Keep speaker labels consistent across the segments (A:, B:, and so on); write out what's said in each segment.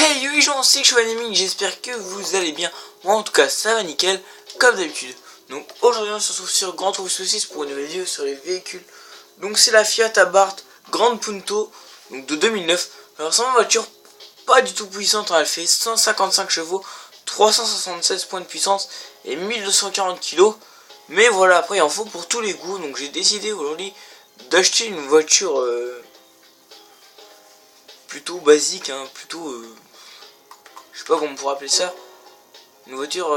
A: Hey yo les gens, c'est Chouaniming, j'espère que vous allez bien. Moi en tout cas ça va nickel, comme d'habitude. Donc aujourd'hui on se retrouve sur Grand Tour Saucisse pour une nouvelle vidéo sur les véhicules. Donc c'est la Fiat Abarth Grande Punto, donc de 2009. Alors c'est une voiture pas du tout puissante, hein. Elle fait 155 chevaux, 376 points de puissance et 1240 kg. Mais voilà, après il en faut pour tous les goûts, donc j'ai décidé aujourd'hui d'acheter une voiture plutôt basique, hein, plutôt... je sais pas comment on pourrait appeler ça. Une voiture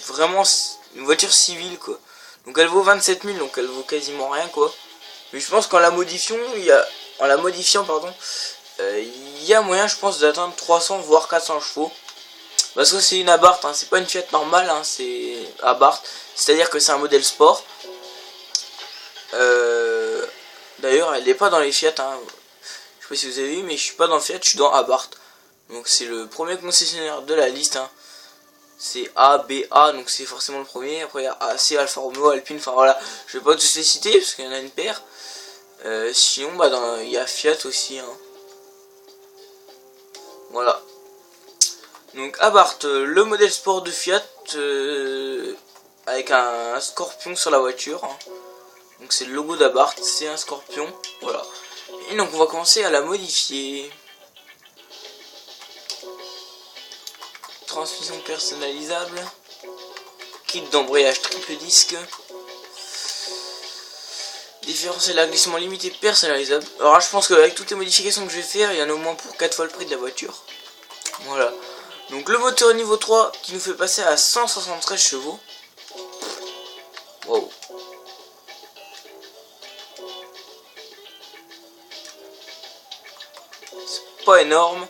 A: vraiment une voiture civile quoi. Donc elle vaut 27 000, donc elle vaut quasiment rien quoi. Mais je pense qu'en la modifiant, il y a moyen je pense d'atteindre 300 voire 400 chevaux. Parce que c'est une Abarth, hein, c'est pas une Fiat normale, hein, c'est Abarth. C'est-à-dire que c'est un modèle sport. D'ailleurs elle n'est pas dans les Fiat, hein. Je sais pas si vous avez vu, mais je suis pas dans Fiat, je suis dans Abarth. Donc c'est le premier concessionnaire de la liste, hein. C'est A, B, A, donc c'est forcément le premier. Après il y a AC, Alfa Romeo, Alpine, enfin voilà. Je vais pas tous les citer parce qu'il y en a une paire. Sinon bah il y a Fiat aussi, hein. Voilà. Donc Abarth, le modèle sport de Fiat, avec un scorpion sur la voiture, hein. Donc c'est le logo d'Abarth, c'est un scorpion. Voilà. Et donc on va commencer à la modifier. Transmission personnalisable, kit d'embrayage triple disque, différentiel à glissement limité personnalisable. Alors là, je pense qu'avec toutes les modifications que je vais faire, il y en a au moins pour 4 fois le prix de la voiture. Voilà. Donc le moteur niveau 3 qui nous fait passer à 173 chevaux. Wow. C'est pas énorme.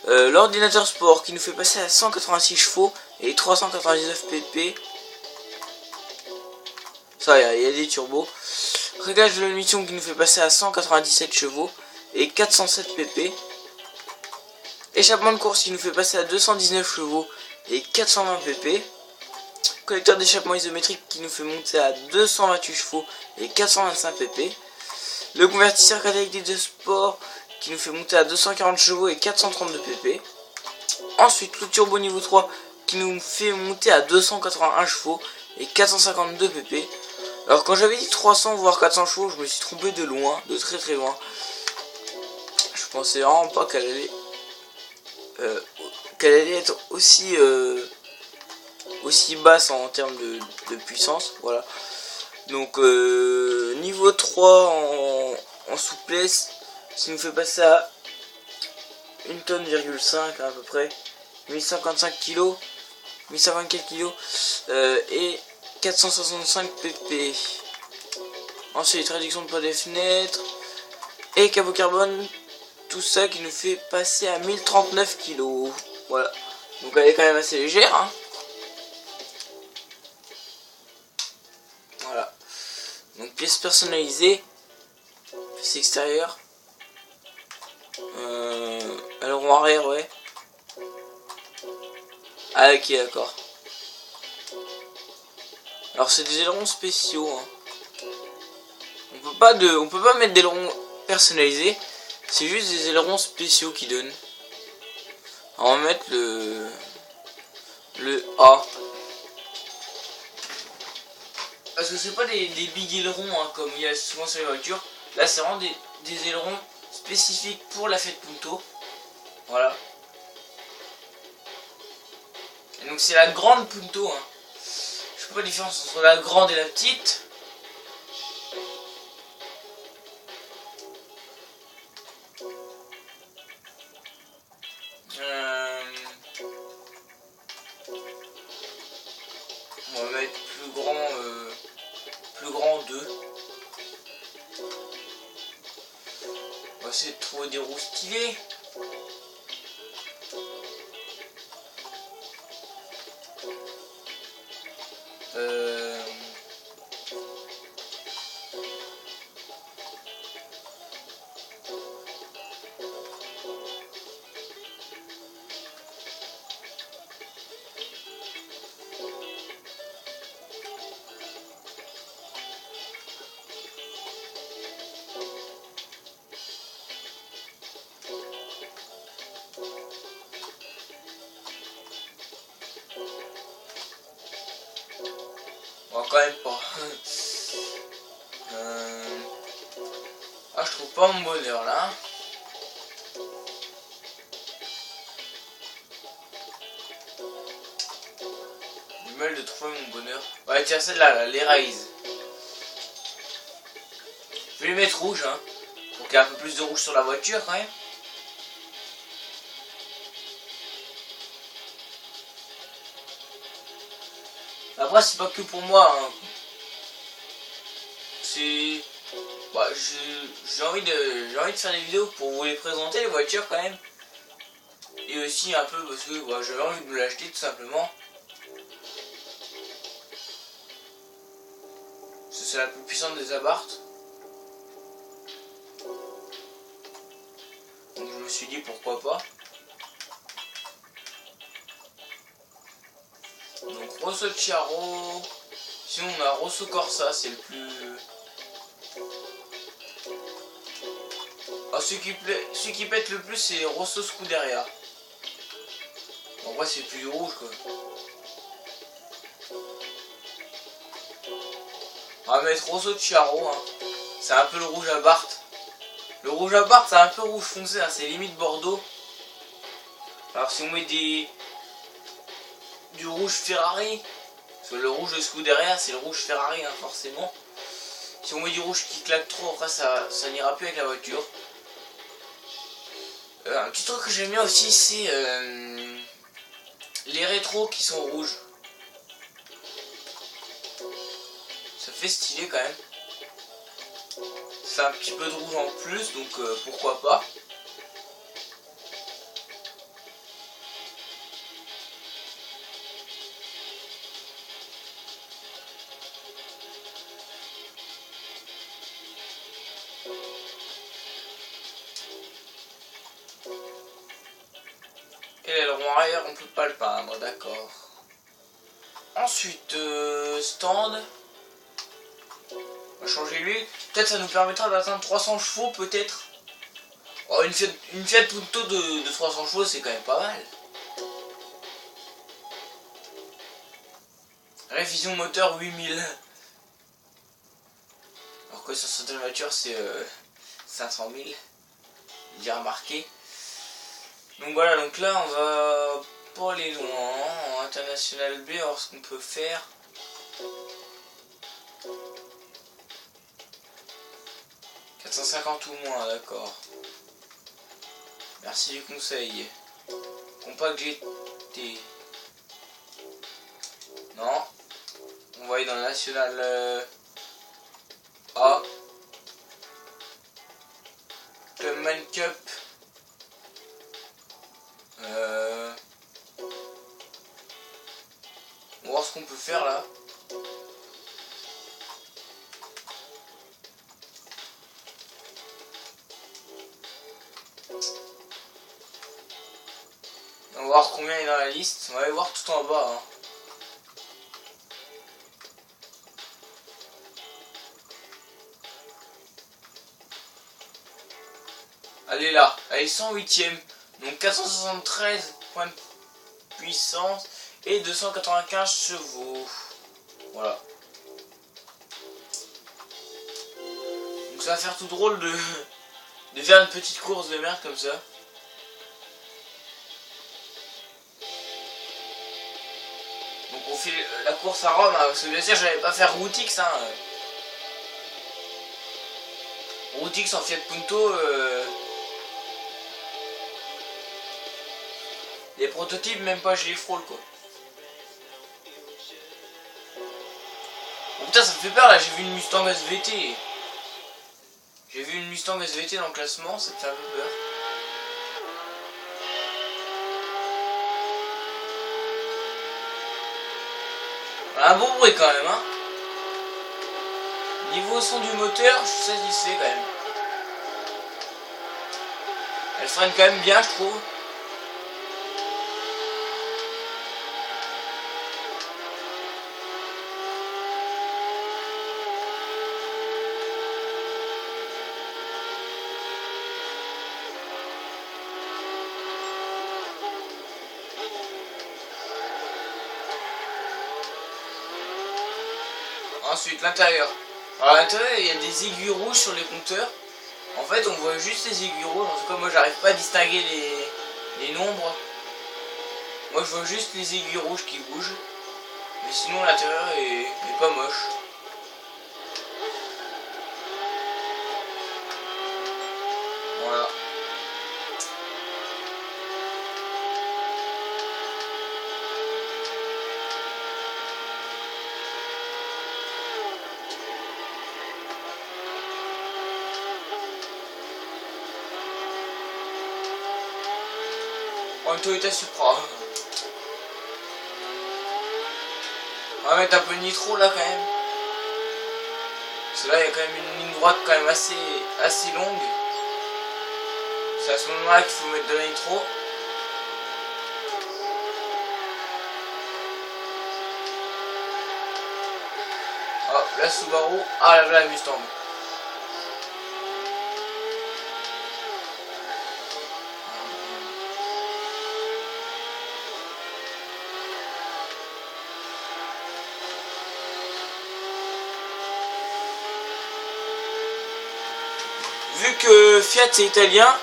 A: L'ordinateur sport qui nous fait passer à 186 chevaux et 399 pp. Ça, il y a des turbos. Réglage de l'émission qui nous fait passer à 197 chevaux et 407 pp. Échappement de course qui nous fait passer à 219 chevaux et 420 pp. Collecteur d'échappement isométrique qui nous fait monter à 228 chevaux et 425 pp. Le convertisseur catalytique de sport qui nous fait monter à 240 chevaux et 432 pp. Ensuite le turbo niveau 3 qui nous fait monter à 281 chevaux et 452 pp. Alors quand j'avais dit 300 voire 400 chevaux, je me suis trompé de loin, de très très loin. Je pensais vraiment pas qu'elle allait être aussi basse en termes de puissance. Voilà. Donc niveau 3 en souplesse, ça nous fait passer à 1,5 tonne à peu près, 1055 kg, 1054 kg et 465 pp. Ensuite réduction de poids des fenêtres et capot carbone, tout ça qui nous fait passer à 1039 kg. Voilà, donc elle est quand même assez légère, hein. Voilà, donc pièces personnalisées, pièces extérieures, aileron arrière, ouais. Ah ok, d'accord. Alors c'est des ailerons spéciaux, hein. On peut pas mettre d'ailerons personnalisés. C'est juste des ailerons spéciaux qui donnent. Alors on va mettre le A. Parce que c'est pas des big ailerons, hein, comme il y a souvent sur les voitures. Là c'est vraiment des ailerons spécifiques pour la Fiat Punto. Voilà. Et donc c'est la grande Punto, hein. Je sais pas la différence entre la grande et la petite. On va mettre plus grand 2. On va essayer de trouver des roues stylées. quand même pas. Ah, je trouve pas mon bonheur là. Du mal de trouver mon bonheur. Ouais, tiens, celle-là, là, les rails. Je vais les mettre rouges, hein. Pour qu'il y ait un peu plus de rouge sur la voiture quand même. Après, c'est pas que pour moi, hein. C'est... Bah, j'ai envie de faire des vidéos pour vous les présenter, les voitures quand même. Et aussi un peu parce que bah, j'avais envie de me l'acheter tout simplement. C'est la plus puissante des Abarth. Donc je me suis dit pourquoi pas. Donc Rosso Chiaro. Sinon on a Rosso Corsa, c'est le plus... Ah, celui qui pète le plus c'est Rosso Scuderia. En vrai c'est plus rouge quoi. On va mettre Rosso Chiaro, hein. C'est un peu le rouge Abarth. Le rouge Abarth c'est un peu rouge foncé, hein. C'est limite Bordeaux. Alors si on met du rouge Ferrari, parce que le rouge de Scuderia c'est le rouge Ferrari, hein, forcément. Si on met du rouge qui claque trop, après ça n'ira plus avec la voiture. Un petit truc que j'aime bien aussi c'est les rétros qui sont rouges. Ça fait stylé quand même. C'est un petit peu de rouge en plus, donc pourquoi pas. Et l'aileron arrière, on peut pas le peindre, d'accord. Ensuite, stand. On va changer l'huile. Peut-être ça nous permettra d'atteindre 300 chevaux, peut-être. Oh, une Fiat Punto de 300 chevaux, c'est quand même pas mal. Révision moteur 8000. Alors que sur certaines voitures, c'est 500 000. J'ai remarqué. Donc voilà, donc là, on va pas aller loin. En international B, alors ce qu'on peut faire... « 450 ou moins, d'accord. Merci du conseil. Compact GT. Non. On va aller dans le National A. Clubman Cup. On va voir ce qu'on peut faire là. On va voir combien il est dans la liste. On va aller voir tout en bas. Hein. Allez là, elle est 108ème. Donc 473 points de puissance et 295 chevaux. Voilà. Donc ça va faire tout drôle de faire une petite course de merde comme ça. Donc on fait la course à Rome, hein, parce que bien sûr j'allais pas faire Routix. Hein. Routix en Fiat Punto. Les prototypes, même pas, je les frôle quoi. Oh putain, ça me fait peur là, j'ai vu une Mustang SVT. J'ai vu une Mustang SVT dans le classement, ça me fait un peu peur. Un bon bruit quand même, hein. Niveau son du moteur, je suis satisfait quand même. Elle freine quand même bien, je trouve. Ensuite, l'intérieur. Alors à l'intérieur, il y a des aiguilles rouges sur les compteurs. En fait, on voit juste les aiguilles rouges. En tout cas, moi, j'arrive pas à distinguer les nombres. Moi, je vois juste les aiguilles rouges qui bougent. Mais sinon, l'intérieur est pas moche. Voilà. En Toyota Supra. On va mettre un peu de nitro là quand même. Parce que là il y a quand même une ligne droite quand même assez longue. C'est à ce moment là qu'il faut mettre de la nitro. Hop, la Subaru. Ah là la Mustang. Vu que Fiat c'est italien,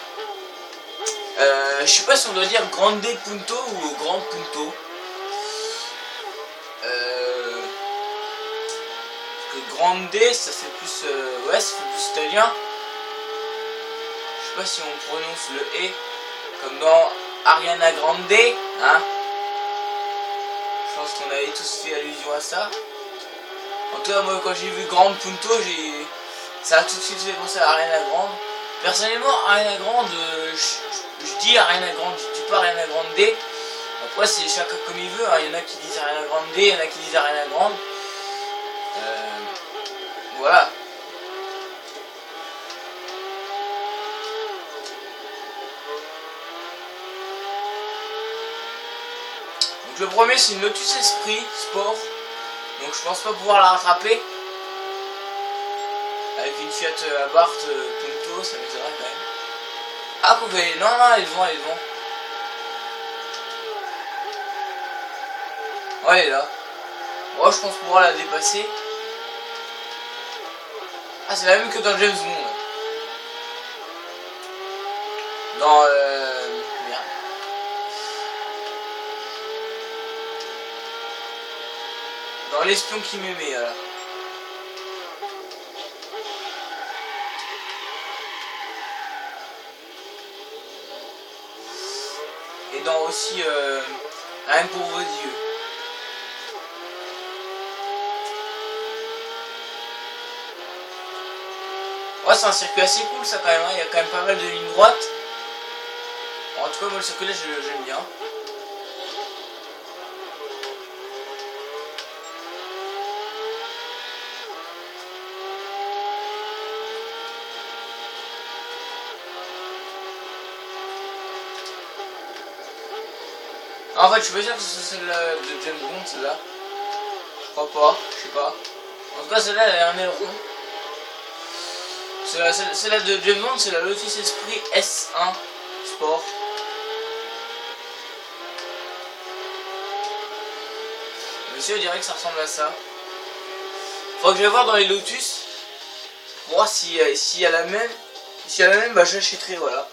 A: je sais pas si on doit dire Grande Punto ou Grand Punto. Parce que Grande ça fait plus ouais, ça fait plus italien. Je sais pas si on prononce le E comme dans Ariana Grande, hein. Je pense qu'on avait tous fait allusion à ça. En tout cas, moi quand j'ai vu Grand Punto, ça a tout de suite fait penser à Ariana Grande. Personnellement, Ariana Grande, je dis Ariana Grande, je dis pas Ariana Grande. Après, c'est chacun comme il veut. Il y en a qui disent Ariana Grande, il y en a qui disent Ariana Grande. Voilà. Donc le premier, c'est une Lotus Esprit Sport. Donc je pense pas pouvoir la rattraper. Avec une Fiat Abarth Punto, ça m'étonnerait quand même. Ah, quoi, non, elle est devant, elle est devant. Ouais, elle est là. Moi, je pense pouvoir la dépasser. Ah, c'est la même que dans James Bond. Dans merde. Dans l'espion qui m'aimait, là. Et dans aussi rien pour vos yeux. Ouais, c'est un circuit assez cool ça quand même, hein. Il y a quand même pas mal de lignes droites. En tout cas, moi le circuit là j'aime bien. En fait, je suis pas sûr que ce soit celle de James Bond, celle-là. Je crois pas, je sais pas. En tout cas, celle-là, elle a un aileron. Celle-là de James Bond, c'est la Lotus Esprit S1 Sport. Monsieur, on dirait que ça ressemble à ça. Faut que je vais voir dans les Lotus. Pour voir si y a la même. Si y a la même, bah j'achèterai, voilà.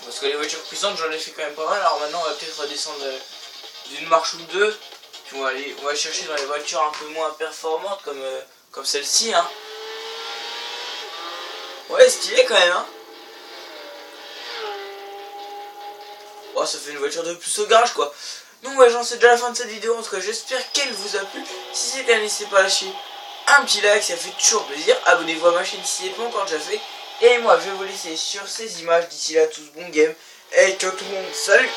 A: Parce que les voitures puissantes, j'en ai fait quand même pas mal. Alors maintenant, on va peut-être redescendre d'une marche ou deux. Puis on va chercher dans les voitures un peu moins performantes comme celle-ci, hein. Ouais, stylé quand même, hein. Oh, ça fait une voiture de plus au garage, quoi. Donc ouais, j'en sais déjà la fin de cette vidéo. En tout cas, j'espère qu'elle vous a plu. Si c'est le cas, n'hésitez pas à lâcher un petit like, ça fait toujours plaisir. Abonnez-vous à ma chaîne si ce n'est pas encore déjà fait. Et moi, je vais vous laisser sur ces images. D'ici là, tous bon game. Et ciao tout le monde, salut!